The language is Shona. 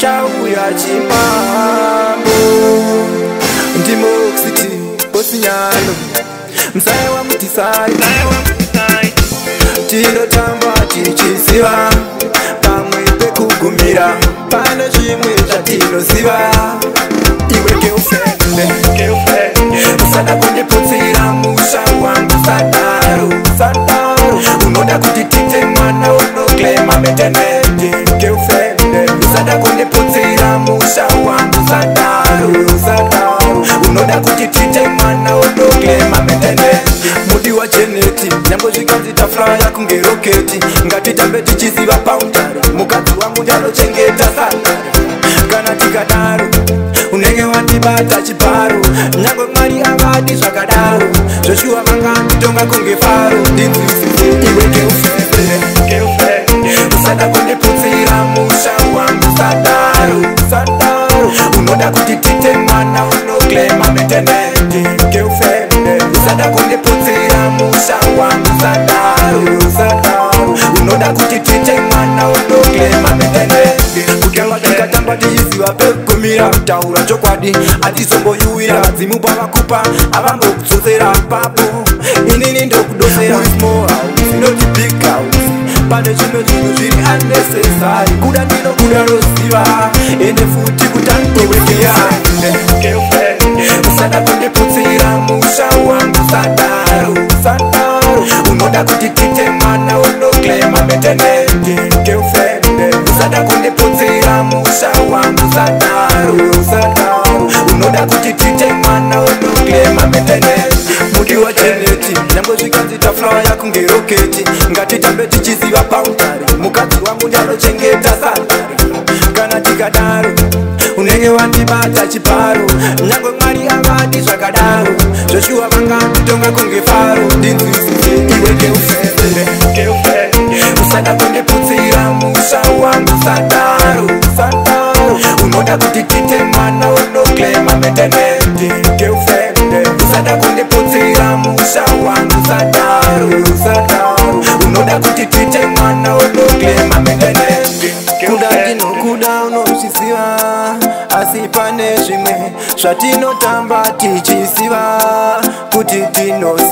chauya chimambo ndimoxiti bosinyano msaya wa mtisai tinotamba tichiziva pamwe pekugumira pane chimwe chatinoziva iwe geufende usada kundiputsira musha wangu sadaro unoda kuti tite mwana unoklema meteneti geufende usada kundiputsira musha wangu sadaro unoda kuti tite mwana unoklema meteneti mudi wa jeneti nyambo zvikanzita flya kunge roketi ngatitambe tichiziva paundaro mukadzi wangu ndanochengeta sadaro kana tikadaro unenge wandibata chiparo nyangwe mwari avati zvakadaro zvoshuwa vanganditonga kunge faro ndinzwisise iwe geufende usada kundiputsira musha wangu sadaro unoda kuti tite mwana unoklema meteneti geufende usada kundiputsira musha wangu sadaro unoda kuti tite mwana unoklema meteneti kutamba tikatamba tichiziva pekugumira taura chokwadi atizomboyuwira vadzimu pavakupa avambokudzosera papo inini ndokudosera inoti big house pane zvimwe zvinhu zviri unnecessary kuda ndinokuda roziva ende futi kutandiwekeya usada kundiputsira musha wangu sadaro unoda kuti tite mwana unoklema meteneti geufende usada kundiputsira musha wangu sadaro unoda kuti tite mwana unoklema meteneti mudi wa jeneti nyambo zvikanzita flya kunge roketi ngatitambe tichiziva paundare mukadzi wangu ndanochengeta sadaro kana tikadaro unenge wandibata chiparo nyangwe mwari avadi zvakadaro zvoshuwa vanganditonga kunge faro ndinzwisise iwe geufende usada kundiputsira musha wangu sadaro unoda kuti tite mwana unoklema meteneti geufende usada kundiputsira musha wangu sadaro unoda kuti tite mwana unoklema meteneti kuda ndinokuda unochiziva asi pane zvimwe zvatinotamba tichiziva kuti tinoziva